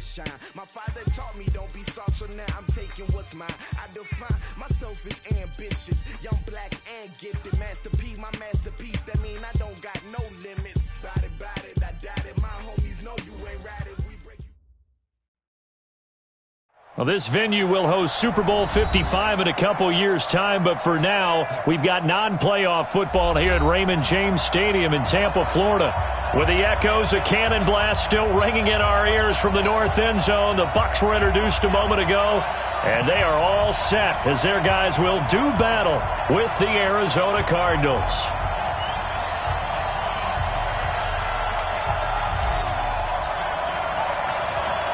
shine. My father taught me don't be soft, so now I'm taking what's mine. I define myself as ambitious, young, black, and gifted. Master P, my masterpiece. That mean I don't got no limits. Bout it, I doubt it. My homies know you ain't right it. We break you. Well, this venue will host Super Bowl 55 in a couple years' time, but for now, we've got non-playoff football here at Raymond James Stadium in Tampa, Florida. With the echoes of cannon blast still ringing in our ears from the north end zone, the Bucs were introduced a moment ago, and they are all set as their guys will do battle with the Arizona Cardinals.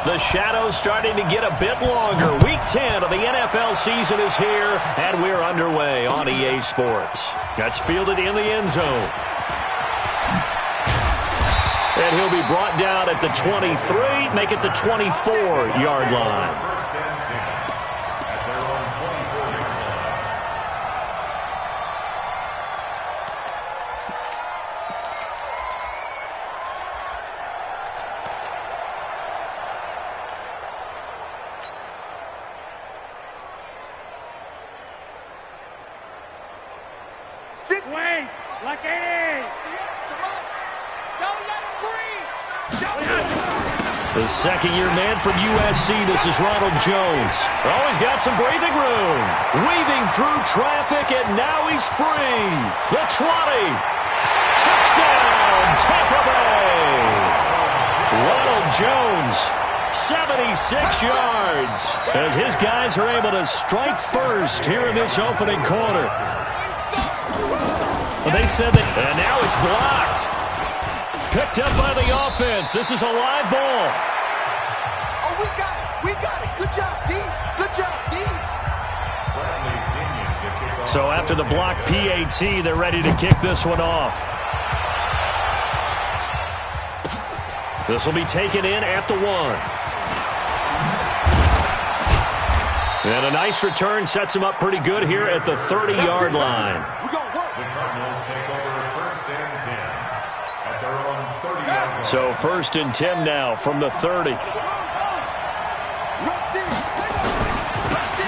The shadow's starting to get a bit longer. Week 10 of the NFL season is here, and we're underway on EA Sports. That's fielded in the end zone. And he'll be brought down at the 23, make it the 24-yard line. The second-year man from USC, this is Ronald Jones. Oh, he's got some breathing room. Weaving through traffic, and now he's free. The 20. Touchdown, Tampa Bay. Ronald Jones, 76 yards, as his guys are able to strike first here in this opening quarter. Well, they said that, and now it's blocked. Picked up by the offense. This is a live ball. Oh, we got it. We got it. Good job, D. Good job, D. So after the block PAT, they're ready to kick this one off. This will be taken in at the 1. And a nice return sets him up pretty good here at the 30-yard line. So 1st and 10 now from the 30.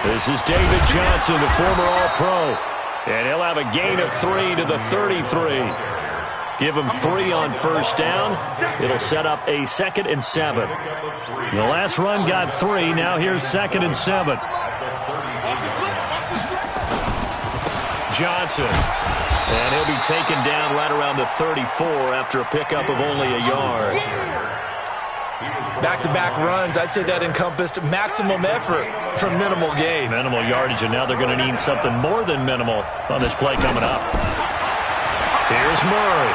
This is David Johnson, the former All-Pro. And he'll have a gain of 3 to the 33. Give him 3 on first down. It'll set up a 2nd and 7. The last run got 3. Now here's 2nd and 7. Johnson. And he'll be taken down right around the 34 after a pickup of only a yard. Back-to-back runs, I'd say that encompassed maximum effort for minimal gain. Minimal yardage, and now they're going to need something more than minimal on this play coming up. Here's Murray.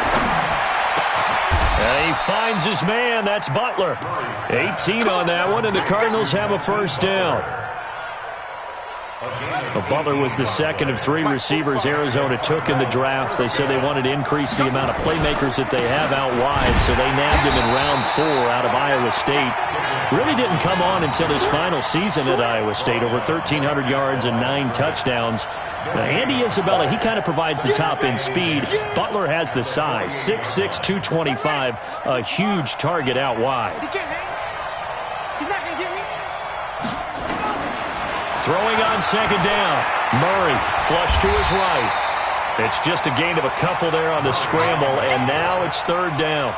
And he finds his man. That's Butler. 18 on that one, and the Cardinals have a first down. Butler was the second of 3 receivers Arizona took in the draft. They said they wanted to increase the amount of playmakers that they have out wide, so they nabbed him in round 4 out of Iowa State. Really didn't come on until his final season at Iowa State, over 1,300 yards and 9 touchdowns. Andy Isabella, he kind of provides the top-end speed. Butler has the size, 6'6", 225, a huge target out wide. Throwing on second down. Murray flush to his right. It's just a gain of a couple there on the scramble, and now it's 3rd down.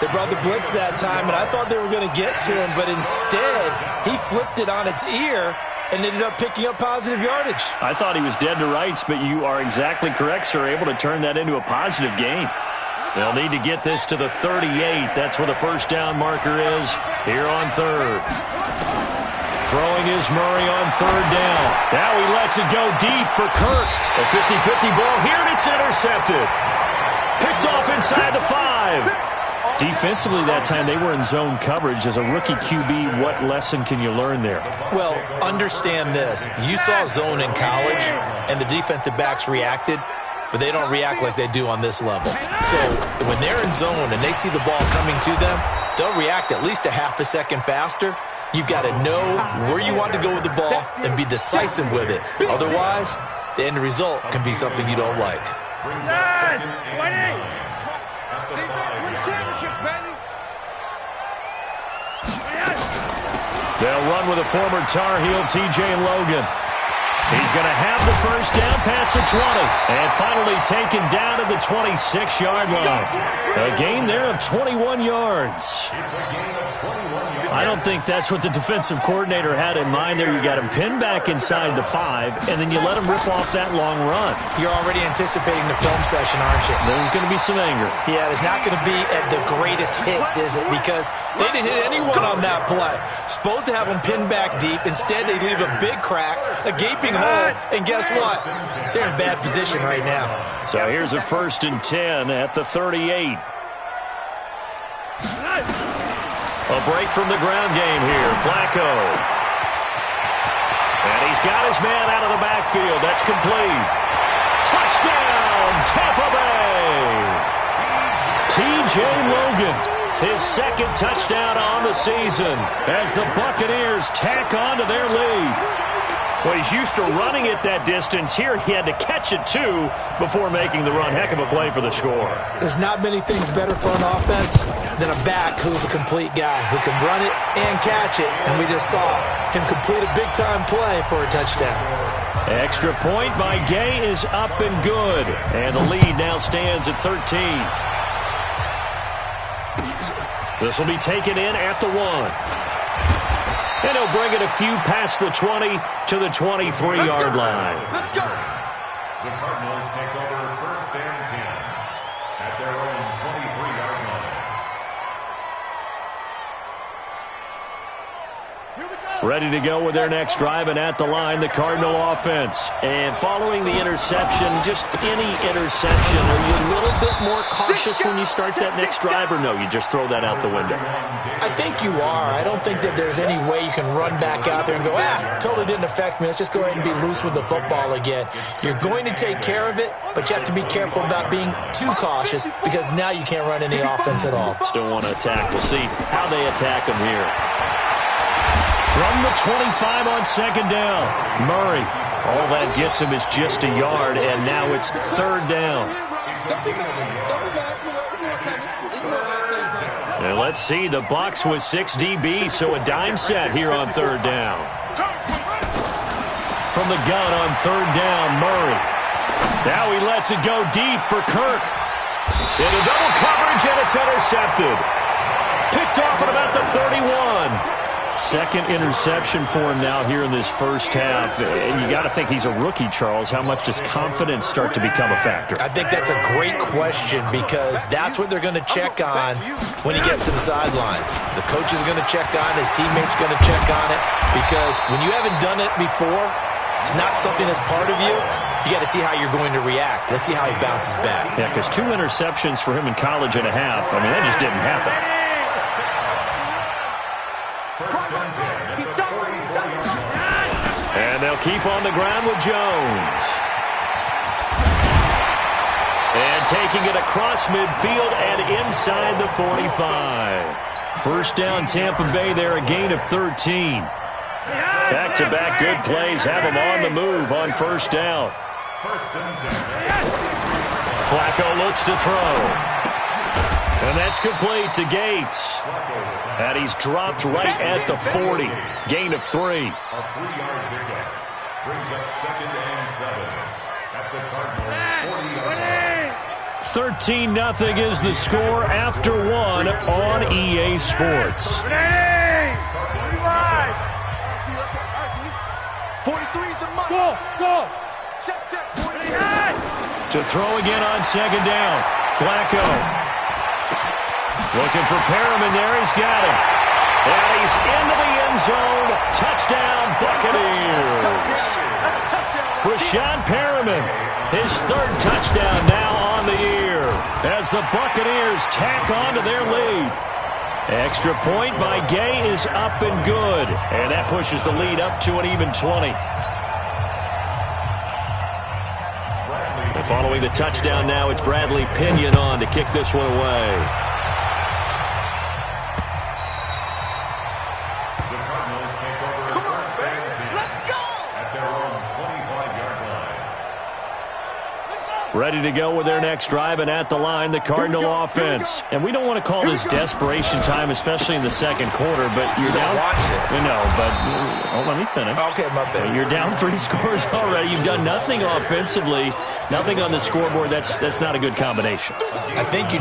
They brought the blitz that time, and I thought they were going to get to him, but instead he flipped it on its ear and ended up picking up positive yardage. I thought he was dead to rights, but you are exactly correct, sir, able to turn that into a positive gain. They'll need to get this to the 38. That's where the first down marker is here on 3rd. Throwing is Murray on 3rd down. Now he lets it go deep for Kirk. A 50-50 ball here, and it's intercepted. Picked off inside the 5. Defensively that time, they were in zone coverage. As a rookie QB, what lesson can you learn there? Well, understand this. You saw zone in college, and the defensive backs reacted, but they don't react like they do on this level. So when they're in zone and they see the ball coming to them, they'll react at least a half a second faster. You've got to know where you want to go with the ball and be decisive with it. Otherwise, the end result can be something you don't like. They'll run with a former Tar Heel, T.J. Logan. He's going to have the first down past the 20. And finally taken down at the 26-yard line. A gain there of 21 yards. I don't think that's what the defensive coordinator had in mind there. You got him pinned back inside the 5, and then you let him rip off that long run. You're already anticipating the film session, aren't you? There's going to be some anger. Yeah, it's not going to be at the greatest hits, is it? Because they didn't hit anyone on that play. Supposed to have them pinned back deep. Instead, they leave a big crack, a gaping hole, and guess what? They're in bad position right now. So here's a 1st and 10 at the 38. A break from the ground game here. Flacco. And he's got his man out of the backfield. That's complete. Touchdown, Tampa Bay. T.J. Logan, his 2nd touchdown on the season as the Buccaneers tack on to their lead. Well, he's used to running it that distance. Here he had to catch it, too, before making the run. Heck of a play for the score. There's not many things better for an offense than a back who's a complete guy who can run it and catch it. And we just saw him complete a big-time play for a touchdown. Extra point by Gay is up and good. And the lead now stands at 13. This will be taken in at the 1. And he'll bring it a few past the 20 to the 23-yard line. Let's go. The Cardinals take over 1st and 10 at their own 23-yard line. Here we go. Ready to go with their next drive, and at the line, the Cardinal offense. And following the interception, just any interception, are you a little bit more cautious when you start that next drive, or no, you just throw that out the window? I think you are. I don't think that there's any way you can run back out there and go, totally didn't affect me. Let's just go ahead and be loose with the football again. You're going to take care of it, but you have to be careful about being too cautious because now you can't run any offense at all. Still want to attack. We'll see how they attack them here. From the 25 on 2nd down, Murray. All that gets him is just a yard, and now it's 3rd down. And let's see, the Bucs with 6 DBs, so a dime set here on 3rd down. From the gun on 3rd down, Murray. Now he lets it go deep for Kirk. Into double coverage, and it's intercepted. Picked off at about the 31. 2nd interception for him now here in this first half. And you got to think he's a rookie, Charles. How much does confidence start to become a factor? I think that's a great question because that's what they're going to check on when he gets to the sidelines. The coach is going to check on it. His teammates are going to check on it because when you haven't done it before, it's not something that's part of you. You got to see how you're going to react. Let's see how he bounces back. Yeah, because 2 interceptions for him in college and a half. I mean, that just didn't happen. And they'll keep on the ground with Jones. And taking it across midfield and inside the 45. First down, Tampa Bay there, a gain of 13. Back-to-back good plays have them on the move on 1st down. Flacco looks to throw. And that's complete to Gates. And he's dropped right at the 40. Gain of 3. A 3-yard pickup brings up 2nd and 7 at the Cardinals' 40-yard line. 13-0 is the score after 1 on EA Sports. 43 is the money. Go. Check. 49. To throw again on 2nd down. Flacco. Looking for Perriman there. He's got him. And he's into the end zone. Touchdown, Buccaneers. Rashad Perriman, his 3rd touchdown now on the year as the Buccaneers tack on to their lead. Extra point by Gay is up and good. And that pushes the lead up to an even 20. And following the touchdown now, it's Bradley Pinion on to kick this one away. Ready to go with their next drive, and at the line, the Cardinal offense. And we don't want to call this desperation time, especially in the second quarter, but you're down. Let me finish. Okay, my bad. You're down 3 scores already. You've done nothing offensively, nothing on the scoreboard. That's not a good combination. I think you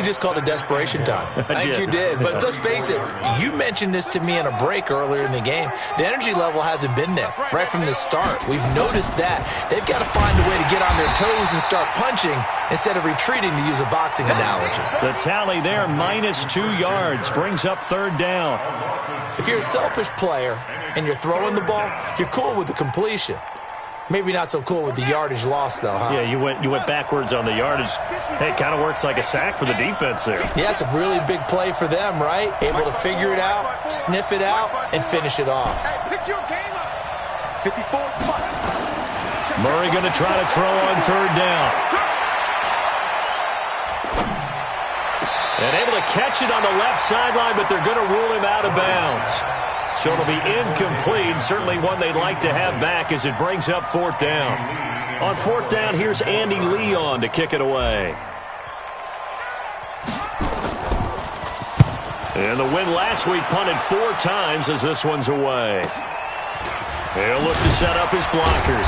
just called it desperation time. I think you did. But let's face it, you mentioned this to me in a break earlier in the game. The energy level hasn't been there right from the start. We've noticed that. They've got to find a way to get on their toes and start punching instead of retreating, to use a boxing analogy. The tally there, -2 yards, brings up 3rd down. If you're a selfish player and you're throwing the ball, you're cool with the completion. Maybe not so cool with the yardage loss, though, huh? Yeah, you went backwards on the yardage. Hey, it kind of works like a sack for the defense there. Yeah, it's a really big play for them, right? Able to figure it out, sniff it out, and finish it off. Hey, pick your game up. 54. Murray going to try to throw on 3rd down. And able to catch it on the left sideline, but they're going to rule him out of bounds. So it'll be incomplete, certainly one they'd like to have back as it brings up 4th down. On 4th down, here's Andy Leon to kick it away. And the win last week punted 4 times as this one's away. He'll look to set up his blockers.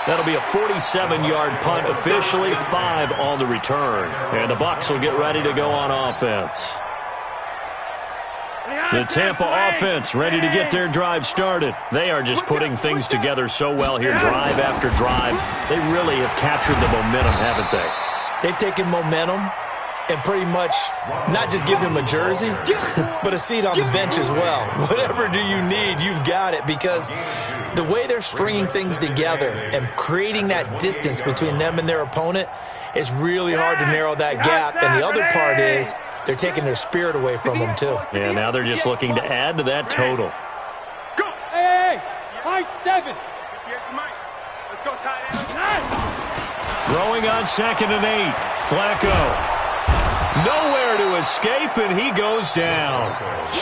That'll be a 47-yard punt, officially 5 on the return. And the Bucs will get ready to go on offense. The Tampa offense ready to get their drive started. They are just putting things together so well here, drive after drive. They really have captured the momentum, haven't they? They've taken momentum and pretty much not just given him a jersey, but a seat on the bench as well. Whatever do you need, you've got it, because the way they're stringing things together and creating that distance between them and their opponent is really hard to narrow that gap. And the other part is they're taking their spirit away from them, too. Yeah, now they're just looking to add to that total. Go! Hey! High 7! Let's go, tight end. Throwing on 2nd and 8. Flacco. Nowhere to escape, and he goes down.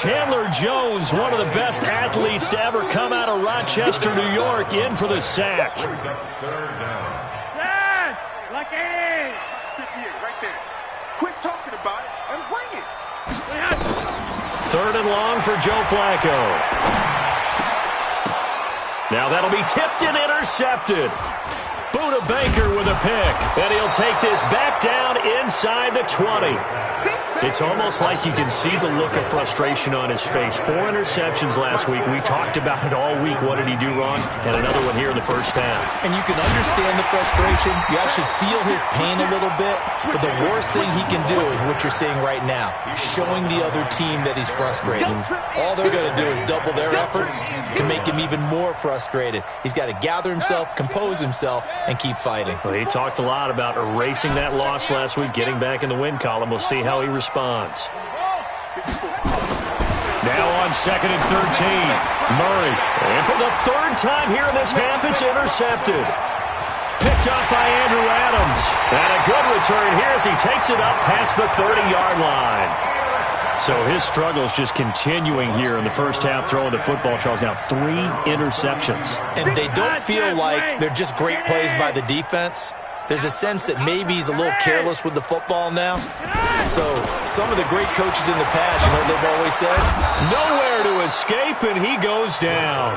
Chandler Jones, one of the best athletes to ever come out of Rochester, New York, in for the sack. Dad! Like 88! 58, right there. Quit talking about it and bring it. 3rd and long for Joe Flacco. Now that'll be tipped and intercepted. Buda Baker with a pick, and he'll take this back down inside the 20. It's almost like you can see the look of frustration on his face. 4 interceptions last week. We talked about it all week. What did he do wrong? And another one here in the first half. And you can understand the frustration. You actually feel his pain a little bit. But the worst thing he can do is what you're seeing right now, showing the other team that he's frustrated. All they're going to do is double their efforts to make him even more frustrated. He's got to gather himself, compose himself, and keep fighting. Well, he talked a lot about erasing that loss last week, getting back in the win column. We'll see how he responds. Now on 2nd and 13, Murray. And for the 3rd time here in this half, it's intercepted. Picked up by Andrew Adams. And a good return here as he takes it up past the 30-yard line. So his struggles just continuing here in the first half, throwing the football. Charles, now 3 interceptions. And they don't feel like they're just great plays by the defense. There's a sense that maybe he's a little careless with the football now. So some of the great coaches in the past, you know what they've always said? Nowhere to escape, and he goes down.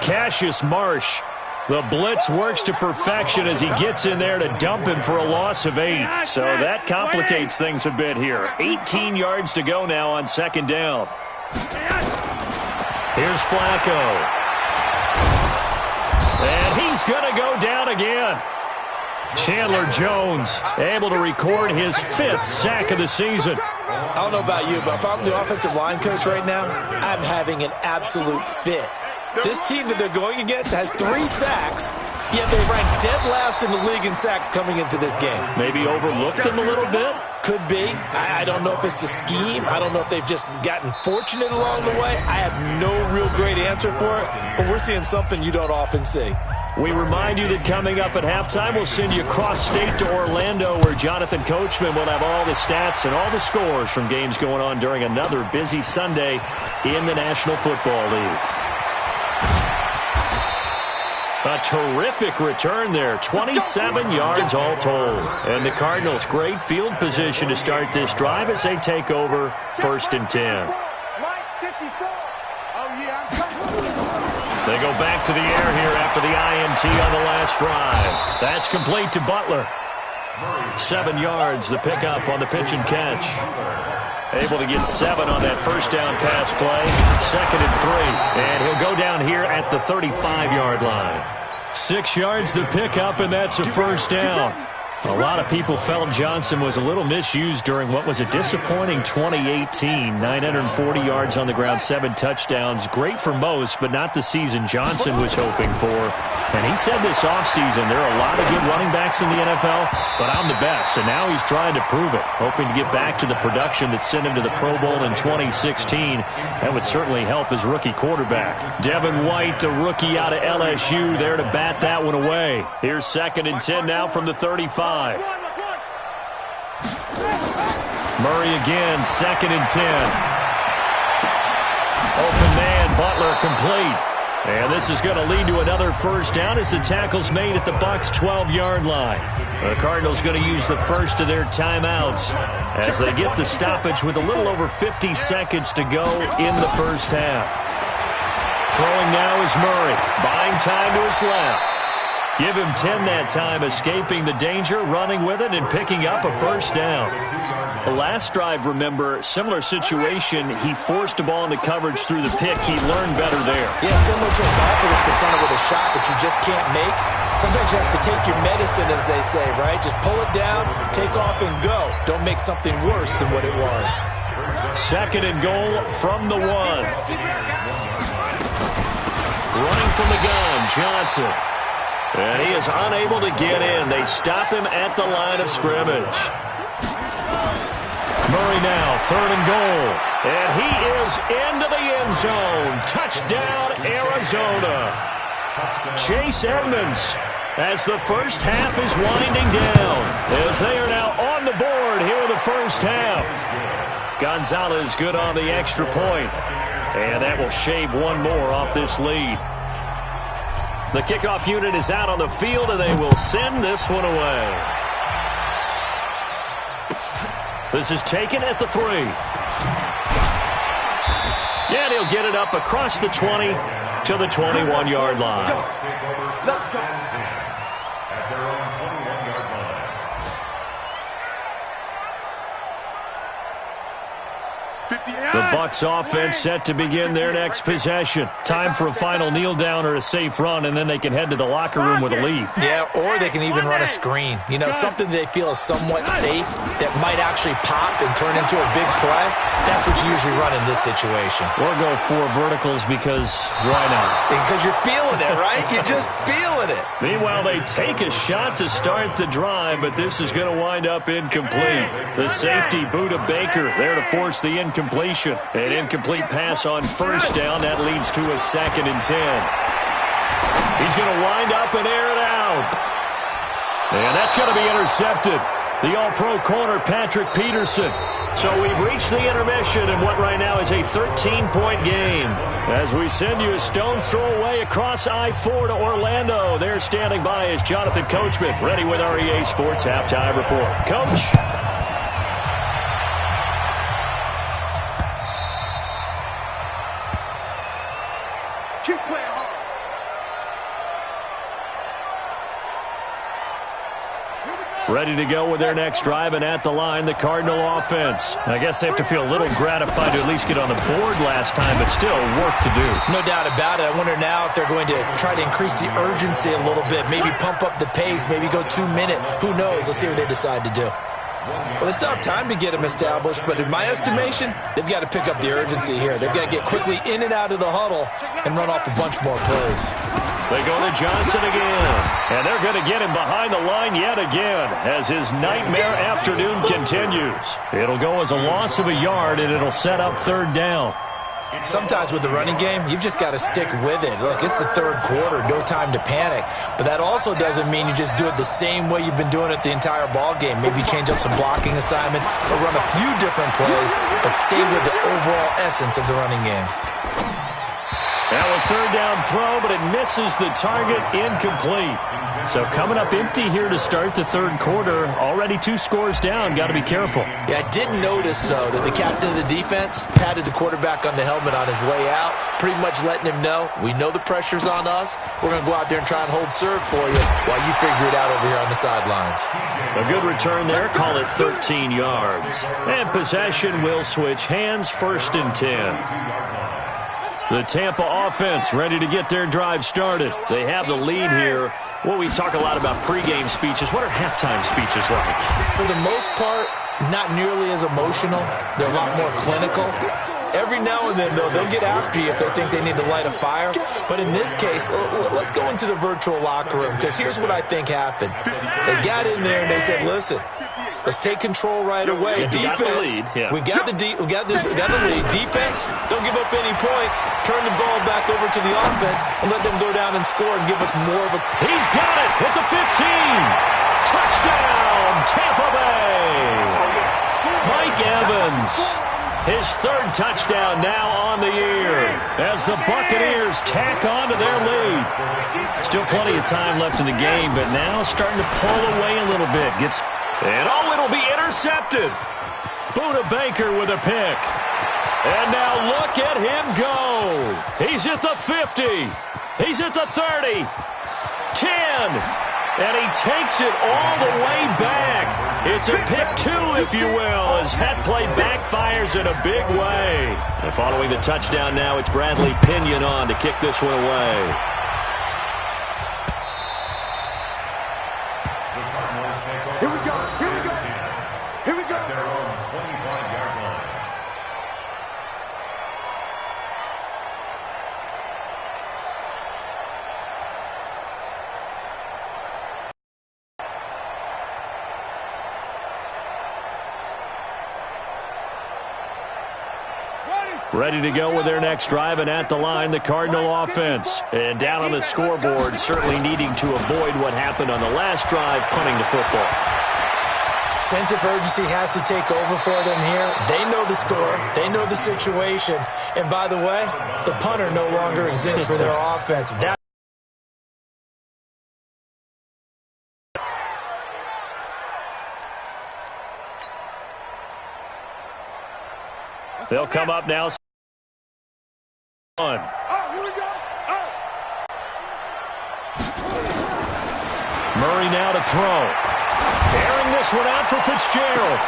Cassius Marsh. The blitz works to perfection as he gets in there to dump him for a loss of 8. So that complicates things a bit here. 18 yards to go now on 2nd down. Here's Flacco. And he's going to go down again. Chandler Jones able to record his 5th sack of the season. I don't know about you, but if I'm the offensive line coach right now, I'm having an absolute fit. This team that they're going against has 3 sacks, yet they rank dead last in the league in sacks coming into this game. Maybe overlooked them a little bit? Could be. I don't know if it's the scheme. I don't know if they've just gotten fortunate along the way. I have no real great answer for it, but we're seeing something you don't often see. We remind you that coming up at halftime, we'll send you across state to Orlando, where Jonathan Coachman will have all the stats and all the scores from games going on during another busy Sunday in the National Football League. A terrific return there. 27 yards all told. And the Cardinals, great field position to start this drive as they take over 1st and 10. They go back to the air here after the INT on the last drive. That's complete to Butler. 7 yards, the pickup on the pitch and catch. Able to get 7 on that first down pass play. 2nd and 3. And he'll go down here at the 35-yard line. 6 yards the pickup, and that's a first down. A lot of people felt Johnson was a little misused during what was a disappointing 2018. 940 yards on the ground, 7 touchdowns. Great for most, but not the season Johnson was hoping for. And he said this offseason, there are a lot of good running backs in the NFL, but I'm the best. And now he's trying to prove it, hoping to get back to the production that sent him to the Pro Bowl in 2016. That would certainly help his rookie quarterback. Devin White, the rookie out of LSU, there to bat that one away. Here's 2nd and 10 now from the 35. Murray again, 2nd and 10. Open man, Butler complete. And this is going to lead to another first down as the tackle's made at the Bucs' 12-yard line. The Cardinals going to use the first of their timeouts as they get the stoppage with a little over 50 seconds to go in the first half. Throwing now is Murray, buying time to his left. Give him 10 that time, escaping the danger, running with it, and picking up a first down. The last drive, remember, similar situation. He forced the ball into coverage through the pick. He learned better there. Yeah, similar to a golfer that's confronted with a shot that you just can't make. Sometimes you have to take your medicine, as they say, right? Just pull it down, take off, and go. Don't make something worse than what it was. 2nd and goal from the 1. Running from the gun, Johnson. And he is unable to get in. They stop him at the line of scrimmage. Murray now, 3rd and goal. And he is into the end zone. Touchdown, Arizona. Chase Edmonds, as the first half is winding down, as they are now on the board here in the first half. Gonzalez good on the extra point. And that will shave one more off this lead. The kickoff unit is out on the field, and they will send this one away. This is taken at the 3. And he'll get it up across the 20 to the 21-yard line. Let's go. At their own 21-yard line. The Bucs offense set to begin their next possession. Time for a final kneel down or a safe run, and then they can head to the locker room with a lead. Yeah, or they can even run a screen. You know, something they feel is somewhat safe that might actually pop and turn into a big play. That's what you usually run in this situation. Or go 4 verticals because why not? Because you're feeling it, right? You're just feeling it. Meanwhile, they take a shot to start the drive, but this is going to wind up incomplete. The safety, Buda Baker, there to force the incompletion. An incomplete pass on first down. That leads to a 2nd and 10. He's going to wind up and air it out. And that's going to be intercepted. The all-pro corner, Patrick Peterson. So we've reached the intermission in what right now is a 13-point game. As we send you a stone's throw away across I-4 to Orlando. There standing by is Jonathan Coachman, ready with our EA Sports Halftime Report. Coach. Keep playing hard. Ready to go with their next drive, and at the line, the Cardinal offense. I guess they have to feel a little gratified to at least get on the board last time, but still work to do. No doubt about it. I wonder now if they're going to try to increase the urgency a little bit, maybe pump up the pace, maybe go 2-minute. Who knows? Let's see what they decide to do. Well, they still have time to get them established, but in my estimation, they've got to pick up the urgency here. They've got to get quickly in and out of the huddle and run off a bunch more plays. They go to Johnson again, and they're going to get him behind the line yet again as his nightmare afternoon continues. It'll go as a loss of a yard, and it'll set up 3rd down. Sometimes with the running game, you've just got to stick with it. Look, it's the 3rd quarter, no time to panic. But that also doesn't mean you just do it the same way you've been doing it the entire ball game. Maybe change up some blocking assignments or run a few different plays, but stay with the overall essence of the running game. And Now a third down throw, but it misses the target, incomplete. So coming up empty here to start the third quarter. Already 2 scores down. Got to be careful. Yeah, I did notice, though, that the captain of the defense patted the quarterback on the helmet on his way out, pretty much letting him know, we know the pressure's on us. We're going to go out there and try and hold serve for you while you figure it out over here on the sidelines. A good return there. Call it 13 yards. And possession will switch hands, 1st and 10. The Tampa offense ready to get their drive started. They have the lead here. Well, we talk a lot about pregame speeches. What are halftime speeches like? For the most part, not nearly as emotional. They're a lot more clinical. Every now and then, though, they'll get after you if they think they need to light a fire. But in this case, let's go into the virtual locker room, because here's what I think happened. They got in there and they said, listen, let's take control right away. Defense, we got the lead. Defense, don't give up any points. Turn the ball back over to the offense and let them go down and score and give us more of a... He's got it at the 15. Touchdown, Tampa Bay. Mike Evans. His 3rd touchdown now on the year as the Buccaneers tack on to their lead. Still plenty of time left in the game, but now starting to pull away a little bit. And it'll be intercepted. Buda Baker with a pick. And now look at him go. He's at the 50. He's at the 30. 10. And he takes it all the way back. It's a pick 2, if you will, as that play backfires in a big way. And following the touchdown now, it's Bradley Pinion on to kick this one away. Here we go. Here we go. At their own 25-yard line. Ready to go with their next drive, and at the line, the Cardinal offense. And down on the scoreboard, certainly needing to avoid what happened on the last drive, punting the football. Sense of urgency has to take over for them here. They know the score. They know the situation. And by the way, the punter no longer exists for their offense. They'll come up now. Oh, here we go. Oh. Murray now to throw. Airing this one out for Fitzgerald.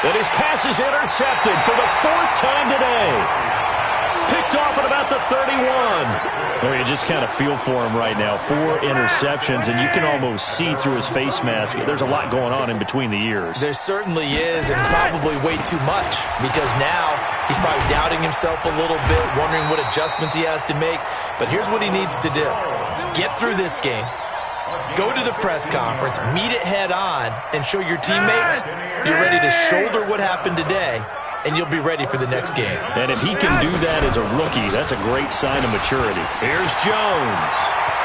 And his pass is intercepted for the 4th time today. Picked off at about the 31. Well, you just kind of feel for him right now. 4 interceptions, and you can almost see through his face mask. There's a lot going on in between the ears. There certainly is, and probably way too much, because now he's probably doubting himself a little bit, wondering what adjustments he has to make. But here's what he needs to do. Get through this game. Go to the press conference, meet it head on, and show your teammates you're ready to shoulder what happened today, and you'll be ready for the next game. And if he can do that as a rookie, that's a great sign of maturity. Here's Jones.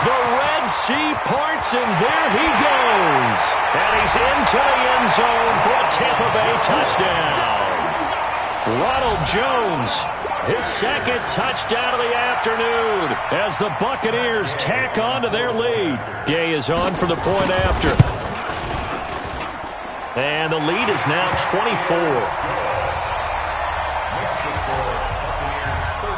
The Red Sea parts, and there he goes. And he's into the end zone for a Tampa Bay touchdown. Ronald Jones, his 2nd touchdown of the afternoon as the Buccaneers tack on to their lead. Gay is on for the point after. And the lead is now 24. Makes the score Buccaneers 33,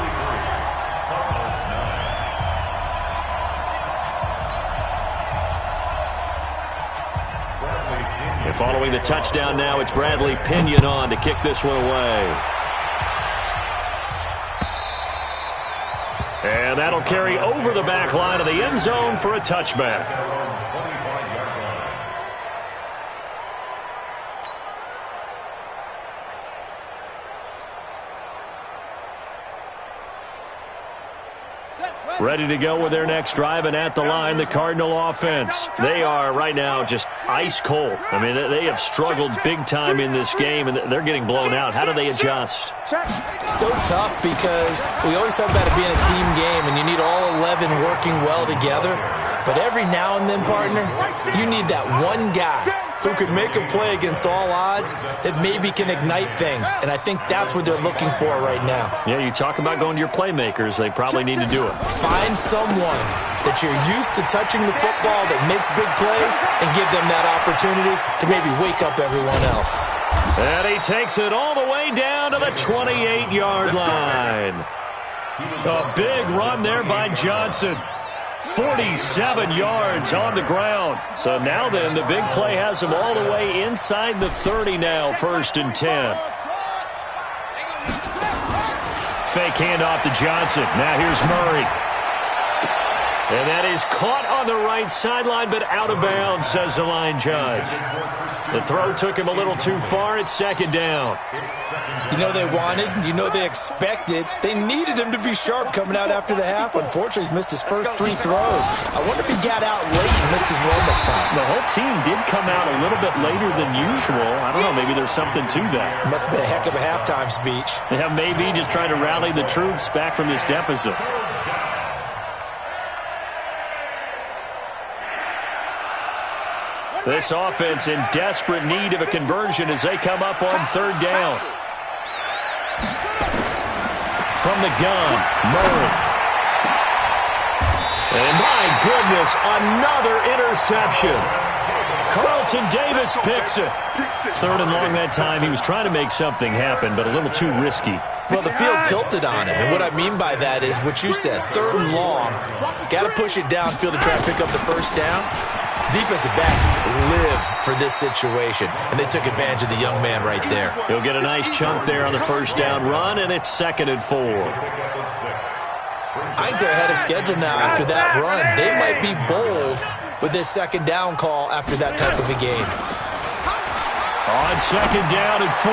Cardinals 9. And following the touchdown now, it's Bradley Pinion on to kick this one away. And that'll carry over the back line of the end zone for a touchback. Ready to go with their next drive, and at the line, the Cardinal offense. They are right now just ice cold. I mean, they have struggled big time in this game, and they're getting blown out. How do they adjust? So tough, because we always talk about it being a team game, and you need all 11 working well together. But every now and then, partner, you need that one guy who could make a play against all odds that maybe can ignite things. And I think that's what they're looking for right now. Yeah, you talk about going to your playmakers. They probably need to do it. Find someone that you're used to touching the football that makes big plays and give them that opportunity to maybe wake up everyone else. And he takes it all the way down to the 28-yard line. A big run there by Johnson. 47 yards on the ground. So now then, the big play has him all the way inside the 30 now, 1st and 10. Fake handoff to Johnson. Now here's Murray. And that is caught on the right sideline, but out of bounds, says the line judge. The throw took him a little too far. It's 2nd down. You know they wanted, you know they expected. They needed him to be sharp coming out after the half. Unfortunately, he's missed his first 3 throws. I wonder if he got out late and missed his warm-up time. The whole team did come out a little bit later than usual. I don't know, maybe there's something to that. It must have been a heck of a halftime speech. Yeah, maybe just trying to rally the troops back from this deficit. This offense in desperate need of a conversion as they come up on 3rd down. From the gun, Murray. And my goodness, another interception. Carlton Davis picks it. 3rd and long that time. He was trying to make something happen, but a little too risky. Well, the field tilted on him, and what I mean by that is what you said, 3rd and long. Got to push it downfield to try and pick up the 1st down. Defensive backs live for this situation, and they took advantage of the young man right there. He'll get a nice chunk there on the 1st down run, and it's 2nd and 4. I think they're ahead of schedule now after that run. They might be bold with this 2nd down call after that type of a game. On 2nd down and 4,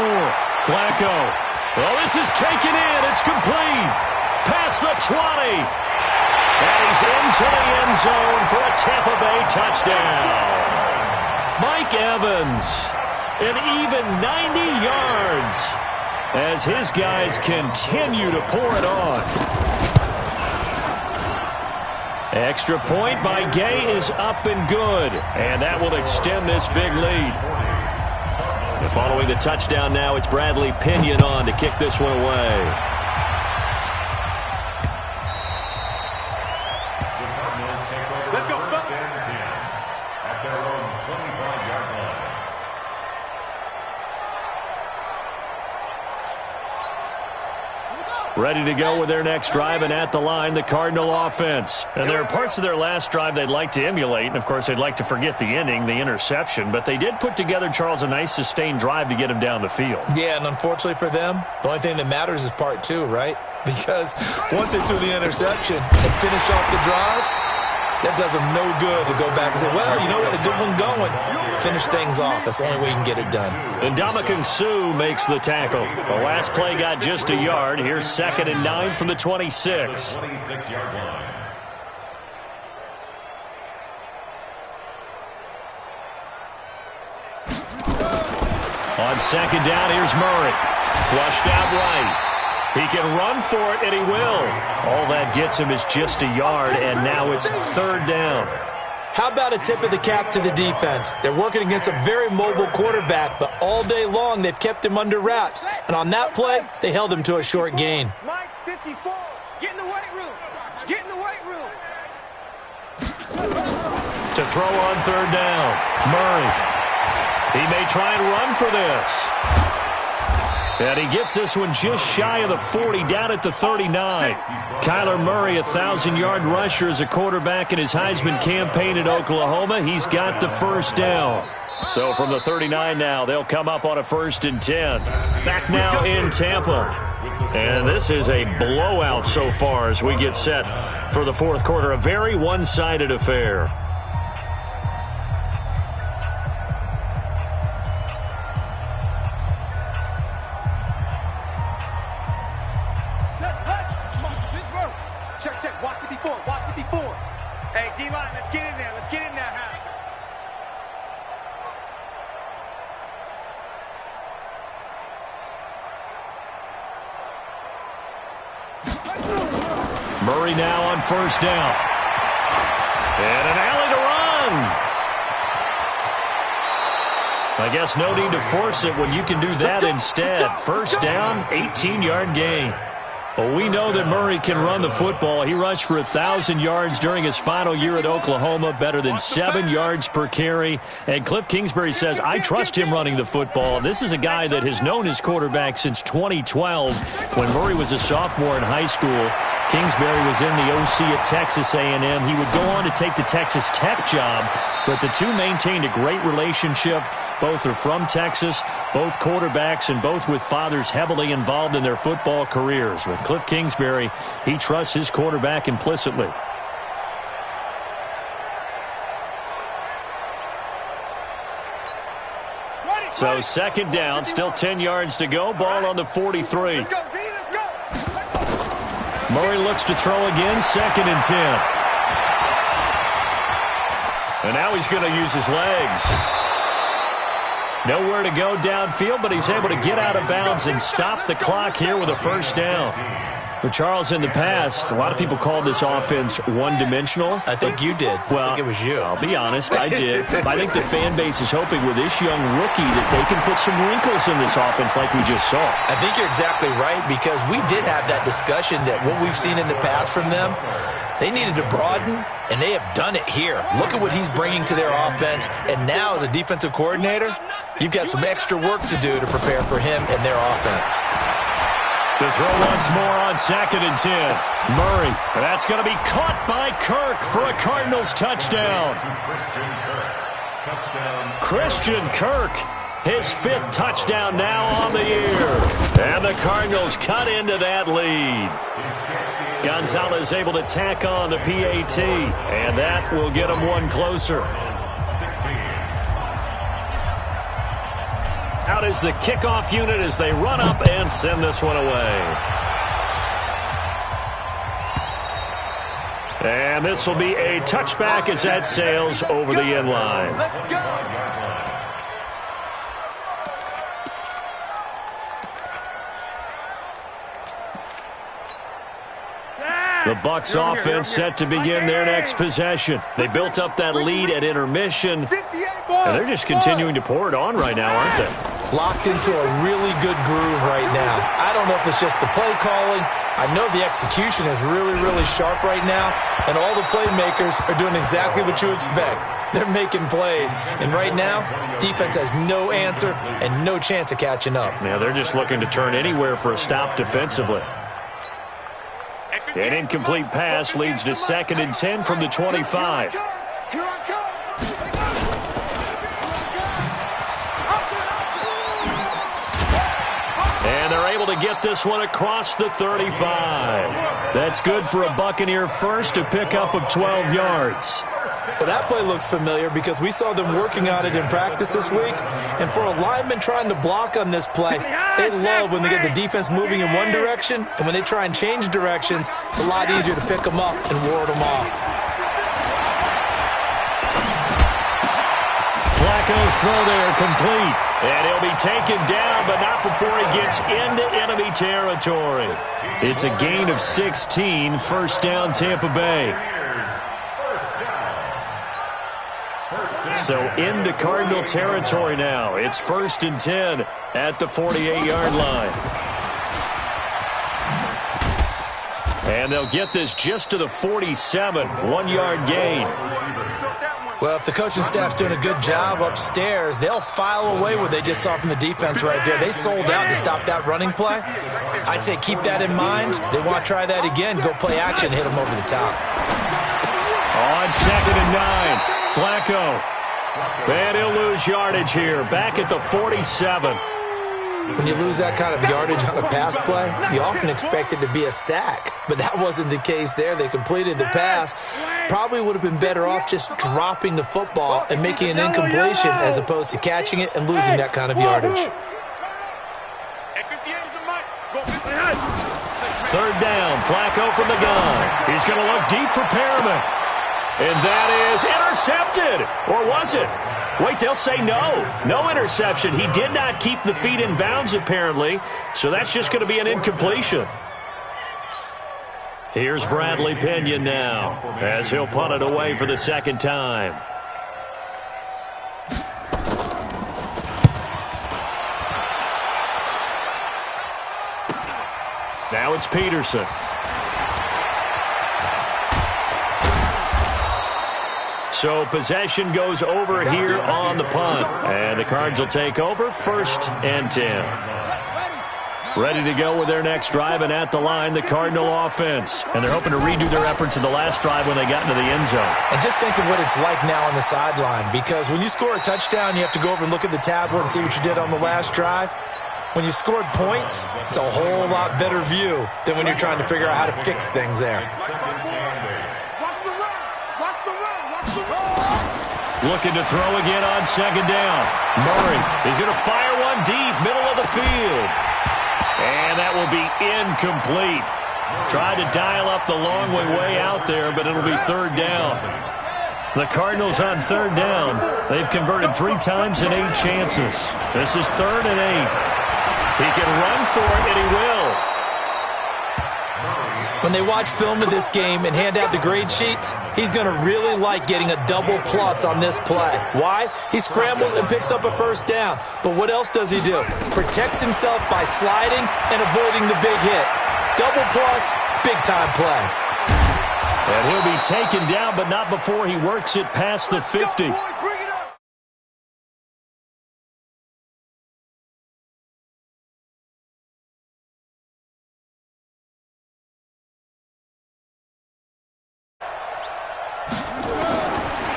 Flacco. Well, this is taken in. It's complete. Past the 20. And he's into the end zone for a Tampa Bay touchdown. Mike Evans, an even 90 yards as his guys continue to pour it on. Extra point by Gay is up and good, and that will extend this big lead. And following the touchdown now, it's Bradley Pinion on to kick this one away. Ready to go with their next drive, and at the line, the Cardinal offense. And there are parts of their last drive they'd like to emulate, and of course they'd like to forget the inning, the interception, but they did put together, Charles, a nice sustained drive to get him down the field. Yeah, and unfortunately for them, the only thing that matters is part 2, right? Because once they threw the interception and finished off the drive, that does them no good to go back and say, well, you know what, a good one going. Finish things off. That's the only way you can get it done. And Ndamukong Suh makes the tackle. The last play got just a yard. Here's 2nd and 9 from the 26. 26-yard line. On 2nd down, here's Murray. Flushed out right. He can run for it, and he will. All that gets him is just a yard, and now it's 3rd down. How about a tip of the cap to the defense? They're working against a very mobile quarterback, but all day long they've kept him under wraps. And on that play, they held him to a short gain. Mike, 54. Get in the weight room. Get in the weight room. To throw on 3rd down, Murray. He may try and run for this. And he gets this one just shy of the 40, down at the 39. Kyler Murray, 1,000-yard rusher as a quarterback in his Heisman campaign at Oklahoma. He's got the 1st down. So from the 39 now, they'll come up on a 1st and 10. Back now in Tampa. And this is a blowout so far as we get set for the 4th quarter. A very one-sided affair. Check. Watch 54. Watch 54. Hey, D-line, let's get in there. Let's get in there, huh? Murray now on 1st down. And an alley to run. I guess no need to force it when you can do that instead. First down, 18-yard gain. Well, we know that Murray can run the football. He rushed for 1,000 yards during his final year at Oklahoma, better than 7 yards per carry. And Cliff Kingsbury says, I trust him running the football. This is a guy that has known his quarterback since 2012 when Murray was a sophomore in high school. Kingsbury was in the OC at Texas A&M. He would go on to take the Texas Tech job, but the two maintained a great relationship. Both are from Texas, both quarterbacks, and both with fathers heavily involved in their football careers. With Cliff Kingsbury, he trusts his quarterback implicitly. So second down, still 10 yards to go. Ball on the 43. Murray looks to throw again, 2nd and 10. And now he's going to use his legs. Nowhere to go downfield, but he's able to get out of bounds and stop the clock here with a first down. Well, Charles, in the past, a lot of people called this offense one-dimensional. I think you did. Well, I think it was you. I'll be honest, I did. I think the fan base is hoping with this young rookie that they can put some wrinkles in this offense like we just saw. I think you're exactly right, because we did have that discussion that what we've seen in the past from them, they needed to broaden, and they have done it here. Look at what he's bringing to their offense, and now as a defensive coordinator, you've got some extra work to do to prepare for him and their offense. To throw once more on 2nd and 10. Murray. That's going to be caught by Kirk for a Cardinals touchdown. Christian Kirk, his 5th touchdown now on the year. And the Cardinals cut into that lead. Gonzalez able to tack on the PAT, and that will get him one closer. Out is the kickoff unit as they run up and send this one away. And this will be a touchback as that sails over the end line. Let's go. The Bucs offense set to begin their next possession. They built up that lead at intermission, and they're just continuing to pour it on right now, aren't they? Locked into a really good groove right now. I don't know if it's just the play calling. I know the execution is really, really sharp right now, and all the playmakers are doing exactly what you expect. They're making plays, and right now, defense has no answer and no chance of catching up. Yeah, they're just looking to turn anywhere for a stop defensively. An incomplete pass leads to 2nd and 10 from the 25. Here I come. And they're able to get this one across the 35. That's good for a Buccaneer first, a pickup of 12 yards. Well, that play looks familiar because we saw them working on it in practice this week. And for a lineman trying to block on this play, they love when they get the defense moving in one direction. And when they try and change directions, it's a lot easier to pick them up and ward them off. Flacco's throw there complete. And he'll be taken down, but not before he gets into enemy territory. It's a gain of 16, first down Tampa Bay. So into Cardinal territory now. It's 1st and 10 at the 48-yard line. And they'll get this just to the 47, 1-yard gain. Well, if the coaching staff's doing a good job upstairs, they'll file away what they just saw from the defense right there. They sold out to stop that running play. I'd say keep that in mind. They want to try that again. Go play action, hit them over the top. On 2nd and 9, Flacco. And he'll lose yardage here, back at the 47. When you lose that kind of yardage on a pass play, you often expect it to be a sack. But that wasn't the case there. They completed the pass. Probably would have been better off just dropping the football and making an incompletion as opposed to catching it and losing that kind of yardage. 3rd down, Flacco from the gun. He's going to look deep for Perriman. And that is intercepted. Or was it? Wait, they'll say no. No interception. He did not keep the feet in bounds, apparently. So that's just going to be an incompletion. Here's Bradley Pinion now as he'll punt it away for the 2nd time. it's Peterson. So possession goes over here on the punt. And the Cards will take over 1st and 10. Ready to go with their next drive, and at the line, the Cardinal offense. And they're hoping to redo their efforts in the last drive when they got into the end zone. And just think of what it's like now on the sideline, because when you score a touchdown, you have to go over and look at the tablet and see what you did on the last drive. When you scored points, it's a whole lot better view than when you're trying to figure out how to fix things there. Looking to throw again on 2nd down. Murray is going to fire one deep, middle of the field. And that will be incomplete. Tried to dial up the long way out there, but it'll be 3rd down. The Cardinals on 3rd down. They've converted 3 times in 8 chances. This is 3rd and 8. He can run for it, and he will. When they watch film of this game and hand out the grade sheets, he's going to really like getting a double plus on this play. Why? He scrambles and picks up a 1st down. But what else does he do? Protects himself by sliding and avoiding the big hit. Double plus, big-time play. And he'll be taken down, but not before he works it past the 50.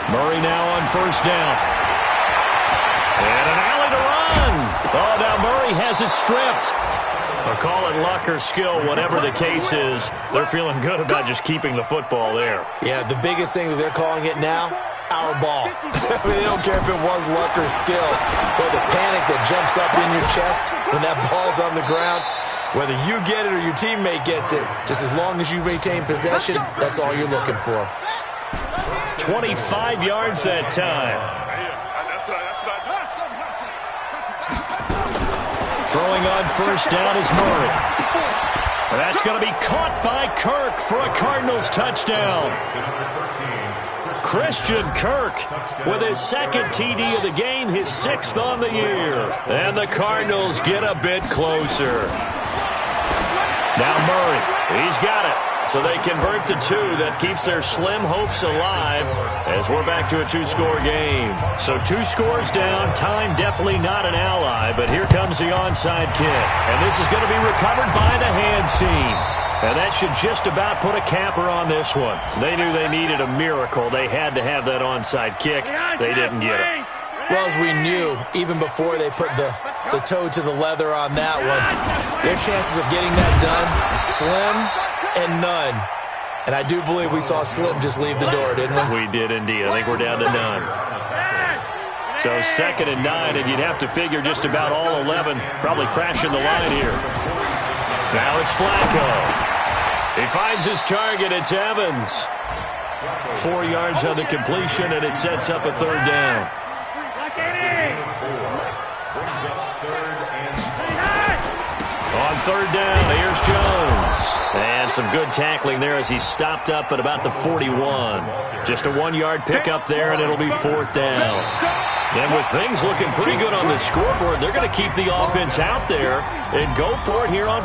Murray now on 1st down. And an alley to run. Oh, now Murray has it stripped. Or call it luck or skill, whatever the case is. They're feeling good about just keeping the football there. Yeah, the biggest thing that they're calling it now, our ball. I mean, they don't care if it was luck or skill. But the panic that jumps up in your chest when that ball's on the ground, whether you get it or your teammate gets it, just as long as you retain possession, that's all you're looking for. 25 yards that time. Throwing on 1st down is Murray. That's going to be caught by Kirk for a Cardinals touchdown. Christian Kirk with his 2nd TD of the game, his 6th on the year. And the Cardinals get a bit closer. Now Murray, he's got it. So they convert the 2. That keeps their slim hopes alive as we're back to a 2-score game. So 2 scores down. Time definitely not an ally, but here comes the onside kick. And this is going to be recovered by the hands team. And that should just about put a capper on this one. They knew they needed a miracle. They had to have that onside kick. They didn't get it. Well, as we knew, even before they put the toe to the leather on that one, their chances of getting that done, slim and none. And I do believe we saw Slim just leave the door, didn't we? We did indeed. I think we're down to none. So 2nd and 9, and you'd have to figure just about all 11 probably crashing the line here. Now it's Flacco. He finds his target. It's Evans. 4 yards on the completion, and it sets up a 3rd down. On 3rd down, here's Jones. And some good tackling there as he stopped up at about the 41. Just a 1-yard pickup there, and it'll be 4th down. And with things looking pretty good on the scoreboard, they're going to keep the offense out there and go for it here on